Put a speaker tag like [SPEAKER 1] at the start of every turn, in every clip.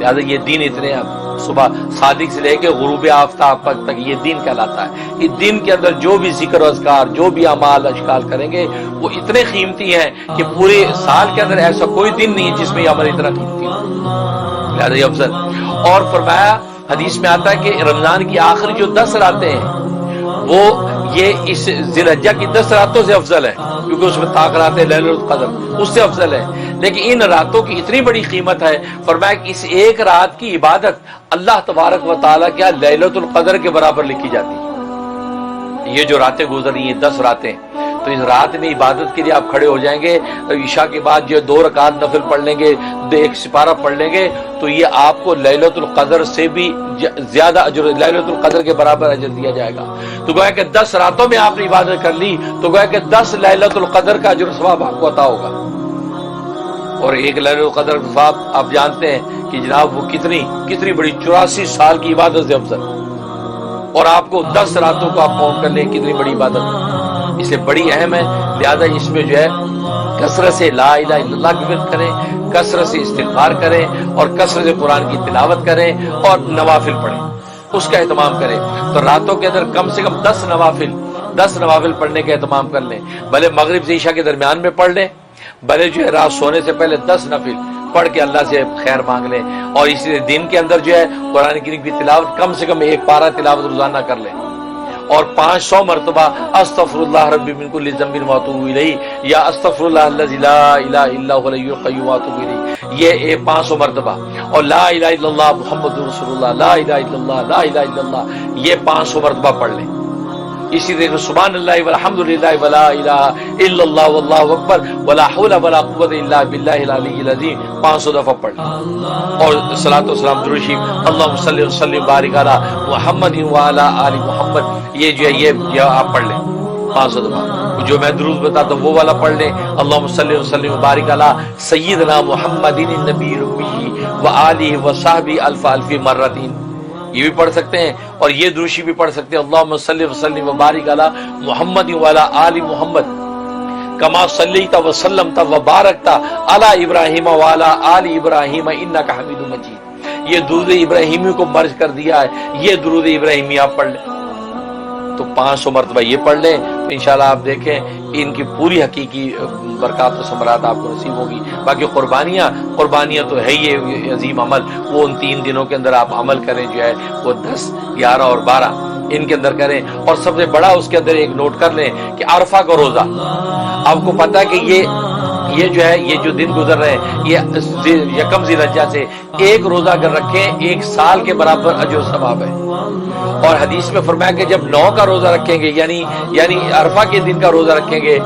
[SPEAKER 1] لہٰذا یہ دن اتنے صبح صادق سے لے کے غروب آفتاب تک یہ دن کہلاتا ہے. اس دن کے اندر جو بھی ذکر و اذکار، جو بھی اعمال اشکال کریں گے وہ اتنے قیمتی ہیں کہ پورے سال کے اندر ایسا کوئی دن نہیں ہے جس میں یہ عمل اتنا قیمتی ہو، لہٰذا یہ افضل. اور فرمایا حدیث میں آتا ہے کہ رمضان کی آخری جو 10 راتیں ہیں وہ یہ اس ذی الحجہ کی 10 راتوں سے افضل ہے، کیونکہ اس میں طاق رات لیلۃ القدر اس سے افضل ہے. لیکن ان راتوں کی اتنی بڑی قیمت ہے، فرمایا کہ اس ایک رات کی عبادت اللہ تبارک و تعالیٰ کیا لیلۃ القدر کے برابر لکھی جاتی ہے. یہ جو راتیں گزر رہی ہیں 10 راتیں، تو اس رات میں عبادت کے لیے آپ کھڑے ہو جائیں گے، عشاء کے بعد جو 2 رکعت نفل پڑھ لیں گے، 1 سپارہ پڑھ لیں گے، تو یہ آپ کو لیلۃ القدر سے بھی زیادہ اجر، لیلۃ القدر کے برابر اجر دیا جائے گا. تو گویا کہ 10 راتوں میں آپ نے عبادت کر لی تو گویا کہ 10 لیلۃ القدر کا اجر و ثواب آپ کو عطا ہوگا. اور ایک لیلۃ القدر کا ثواب آپ جانتے ہیں کہ جناب وہ کتنی بڑی 84 سال کی عبادت سے افضل، اور آپ کو 10 راتوں کو آپ کاؤنٹ کر لیں کتنی بڑی عبادت، اس لیے بڑی اہم ہے. لہذا اس میں جو ہے کثرت سے لا الہ الا اللہ کی ورد کریں، کثرت سے استغفار کریں، اور کثرت سے قرآن کی تلاوت کریں، اور نوافل پڑھیں، اس کا اہتمام کریں. تو راتوں کے اندر کم سے کم 10 نوافل پڑھنے کا اہتمام کر لیں. بھلے مغرب سے عشاء کے درمیان میں پڑھ لیں، بھلے جو ہے رات سونے سے پہلے 10 نفل پڑھ کے اللہ سے خیر مانگ لیں. اور اسی دن کے اندر جو ہے قرآن کریم کی تلاوت کم سے کم 1 پارہ تلاوت روزانہ کر لیں، اور 500 مرتبہ استغفر اللہ ربی من کل ذنب واتوب الیہ، یا استغفر اللہ الذی لا الہ الا هو الحی القیوم واتوب الیہ، یہ 500 مرتبہ. اور لا الہ الا اللہ محمد رسول اللہ، لا الہ الا اللہ، لا الہ الا اللہ، یہ 500 مرتبہ پڑھ لیں. اسی طرح سبحان اللہ والحمد للہ ولا الہ الا اللہ واللہ اکبر ولا حول ولا قوت الا باللہ العلی العظیم 500 دفعہ پڑھ لیں. اور صلاۃ والسلام درود شریف اللہم صلی وسلم بارک علی محمد وعلی آل محمد، یہ جو ہے یہ آپ پڑھ لیں 500 دفعہ. جو میں درود بتاتا ہوں وہ والا پڑھ لیں، اللہم صلی وسلم بارک علی سیدنا محمد النبی الأمی وآلہ وصحبہ الف الف مرتين، یہ بھی پڑھ سکتے ہیں. اور یہ دروشی بھی پڑھ سکتے ہیں اللہم صلی وسلم وبارک علی محمد وعلی آل محمد کما صلیت وسلمت وبارکت علی ابراہیم وعلی آل ابراہیم انک حمید مجید. یہ درود ابراہیمی کو مرج کر دیا ہے، یہ درود ابراہیمی آپ پڑھ لیں تو 500 مرتبہ یہ پڑھ لیں تو انشاءاللہ آپ دیکھیں ان کی پوری حقیقی برکات و ثمرات آپ کو نصیب ہوگی. باقی قربانیاں تو ہے یہ عظیم عمل، وہ ان 3 دنوں کے اندر آپ عمل کریں، جو ہے وہ 10، 11 اور 12 ان کے اندر کریں. اور سب سے بڑا اس کے اندر ایک نوٹ کر لیں کہ عرفہ کا روزہ، آپ کو پتا ہے کہ یہ جو ہے یہ جو دن گزر رہے ہیں یہ یکم ذی الحجہ سے ایک روزہ اگر رکھیں 1 سال کے برابر اجر و ثواب ہے. اور حدیث میں فرمایا کہ جب 9 کا روزہ رکھیں گے یعنی عرفہ کے دن کا روزہ رکھیں گے،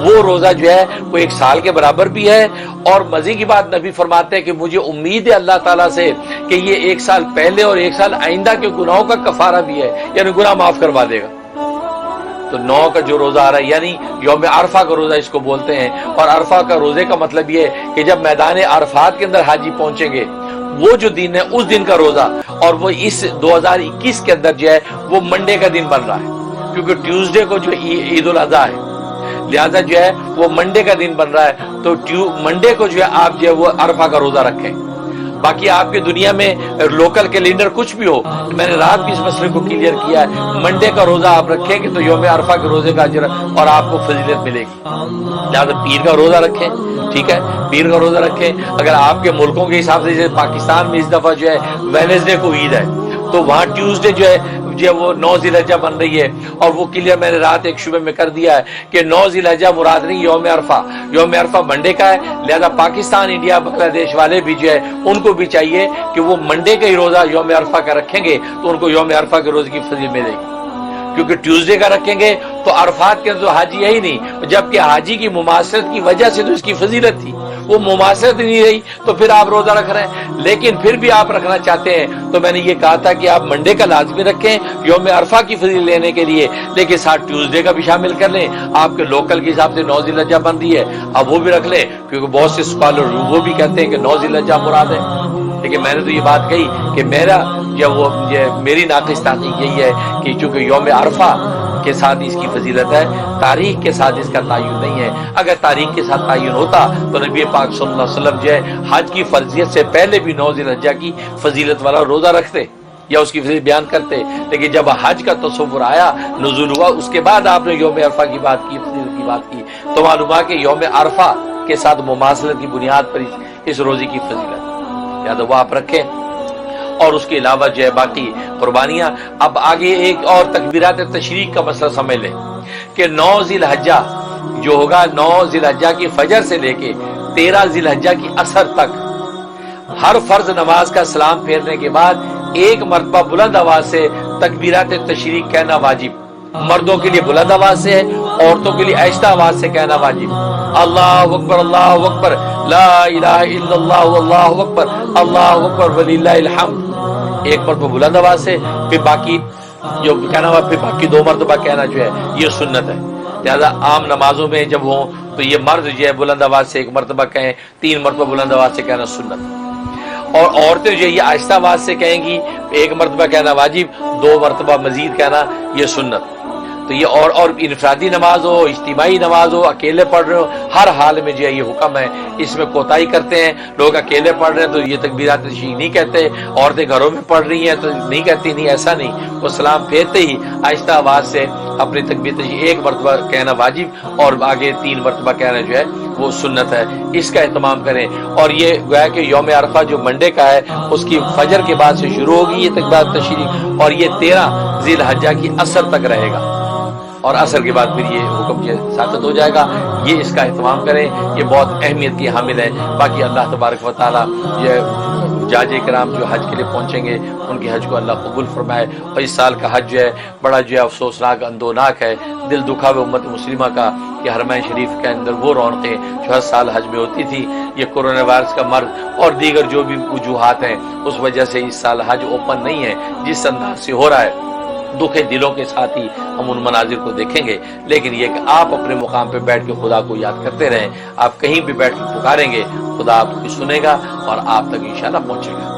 [SPEAKER 1] وہ روزہ جو ہے وہ 1 سال کے برابر بھی ہے. اور مزے کی بات نبی فرماتے ہیں کہ مجھے امید ہے اللہ تعالیٰ سے کہ یہ 1 سال پہلے اور 1 سال آئندہ کے گناہوں کا کفارہ بھی ہے، یعنی گناہ معاف کروا دے گا. تو 9 کا جو روزہ آ رہا ہے یعنی یوم عرفہ کا روزہ اس کو بولتے ہیں. اور عرفہ کا روزے کا مطلب یہ ہے کہ جب میدان عرفات کے اندر حاجی پہنچیں گے وہ جو دن ہے اس دن کا روزہ، اور وہ اس 2021 کے اندر جو ہے وہ منڈے کا دن بن رہا ہے، کیونکہ ٹیوزڈے کو جو عید الاضحیٰ ہے، لہذا جو ہے وہ منڈے کا دن بن رہا ہے. تو منڈے کو جو ہے آپ جو ہے وہ عرفہ کا روزہ رکھیں. باقی آپ کی دنیا میں لوکل کیلنڈر کچھ بھی ہو، میں نے رات بھی اس مسئلے کو کلیئر کیا ہے، منڈے کا روزہ آپ رکھیں گے تو یوم عرفہ کے روزے کا اجر اور آپ کو فضیلت ملے گی. لہٰذا پیر کا روزہ رکھیں، ٹھیک ہے، پیر کا روزہ رکھیں. اگر آپ کے ملکوں کے حساب سے، جیسے پاکستان میں اس دفعہ جو ہے وینسڈے کو عید ہے، تو وہاں ٹیوزڈے جو ہے وہ 9 ذی الحجہ بن رہی ہے. اور وہ کلیئر میں نے رات ایک شعبے میں کر دیا ہے کہ 9 ذی الحجہ مراد نہیں، یوم عرفہ منڈے کا ہے. لہذا پاکستان، انڈیا، بنگلہ دیش والے بھی جو ہے ان کو بھی چاہیے کہ وہ منڈے کا ہی روزہ یوم عرفہ کا رکھیں گے تو ان کو یوم عرفہ کے روزے کی فضیلت ملے گی. کیونکہ ٹیوزڈے کا رکھیں گے تو عرفات کے اندر حاجی ہے ہی نہیں، جبکہ حاجی کی مماثلت کی وجہ سے تو اس کی فضیلت تھی، وہ مماثلت نہیں رہی تو پھر آپ روزہ رکھ رہے ہیں. لیکن پھر بھی آپ رکھنا چاہتے ہیں تو میں نے یہ کہا تھا کہ آپ منڈے کا لازمی رکھیں یوم عرفہ کی فضیلت لینے کے لیے، لیکن ساتھ ٹیوزڈے کا بھی شامل کر لیں. آپ کے لوکل کے حساب سے 9 ذی الحجہ بن رہی ہے، اب وہ بھی رکھ لیں، کیونکہ بہت سے اسکالر وہ بھی کہتے ہیں کہ 9 ذی الحجہ مراد ہے. لیکن میں نے تو یہ بات کہی کہ میری ناقص تحقیق یہی ہے کہ چونکہ یوم عرفہ کے ساتھ اس کی فضیلت ہے، تاریخ کے ساتھ اس کا تعین نہیں ہے۔ اگر تاریخ کے ساتھ تعین ہوتا تو نبی پاک صلی اللہ علیہ وسلم جو ہے حج کی فرضیت سے پہلے بھی 9 ذی الحجہ کی فضیلت والا روزہ رکھتے یا اس کی فضیلت بیان کرتے، لیکن جب حج کا تصور آیا، نزول ہوا، اس کے بعد آپ نے یوم عرفہ کی بات کی، فضیلت کی بات کی، تو معلوم ہوا کہ یوم عرفہ کے ساتھ مماثلت کی بنیاد پر اس روزے کی فضیلت یا تو وہ آپ رکھیں۔ اور اس کے علاوہ جو ہے باقی قربانیاں۔ اب آگے ایک اور تکبیرات تشریق کا مسئلہ سمجھ لیں کہ 9 ذی الحجہ جو ہوگا، 9 ذی الحجہ کی فجر سے لے کے 13 ذی الحجہ کی عصر تک ہر فرض نماز کا سلام پھیرنے کے بعد ایک مرتبہ بلند آواز سے تکبیرات تشریق کہنا واجب، مردوں کے لیے بلند آواز سے ہے، عورتوں کے لیے آہستہ آواز سے کہنا واجب۔ اللہ اکبر اللہ اکبر لا الہ الا اللہ واللہ اکبر اللہ اکبر وللہ الحمد، ایک مرتبہ بلند آواز سے، پھر باقی جو کہنا ہوا پھر باقی 2 مرتبہ کہنا جو ہے یہ سنت ہے۔ لہذا عام نمازوں میں جب ہوں تو یہ مرد جو ہے بلند آواز سے 1 مرتبہ کہیں، 3 مرتبہ بلند آواز سے کہنا سنت، اور عورتیں جو ہے یہ آہستہ آواز سے کہیں گی، 1 مرتبہ کہنا واجب، 2 مرتبہ مزید کہنا یہ سنت۔ تو یہ اور انفرادی نماز ہو، اجتماعی نماز ہو، اکیلے پڑھ رہے ہو، ہر حال میں جو ہے یہ حکم ہے۔ اس میں کوتاہی کرتے ہیں لوگ، اکیلے پڑھ رہے ہیں تو یہ تکبیرات تشریق نہیں کہتے، عورتیں گھروں میں پڑھ رہی ہیں تو نہیں کہتی، نہیں ایسا نہیں، وہ سلام پھیرتے ہی آہستہ آواز سے اپنی تکبیر تشریق 1 مرتبہ کہنا واجب اور آگے 3 مرتبہ کہنا جو ہے وہ سنت ہے۔ اس کا اہتمام کریں۔ اور یہ گویا کہ یوم عرفہ جو منڈے کا ہے اس کی فجر کے بعد سے شروع ہوگی یہ تکبیرات تشریق، اور یہ 13 ذی الحجہ کی عصر تک رہے گا، اور عصر کے بعد پھر یہ حکم ثابت ہو جائے گا۔ یہ اس کا اہتمام کریں، یہ بہت اہمیت کی حامل ہے۔ باقی اللہ تبارک و تعالیٰ یہ جاج کرام جو حج کے لیے پہنچیں گے ان کی حج کو اللہ قبول فرمائے، اور اس سال کا حج جو ہے بڑا جو ہے افسوسناک، اندوناک ہے، دل دکھا ہوئے امت مسلمہ کا کہ حرمین شریف کے اندر وہ رونقیں جو ہر سال حج میں ہوتی تھی، یہ کورونا وائرس کا مرض اور دیگر جو بھی وجوہات ہیں اس وجہ سے اس سال حج اوپن نہیں ہے جس انداز سے ہو رہا ہے۔ دکھے دلوں کے ساتھ ہی ہم ان مناظر کو دیکھیں گے، لیکن یہ کہ آپ اپنے مقام پہ بیٹھ کے خدا کو یاد کرتے رہیں۔ آپ کہیں بھی بیٹھ کے پکاریں گے، خدا آپ کی سنے گا اور آپ تک انشاءاللہ پہنچے گا۔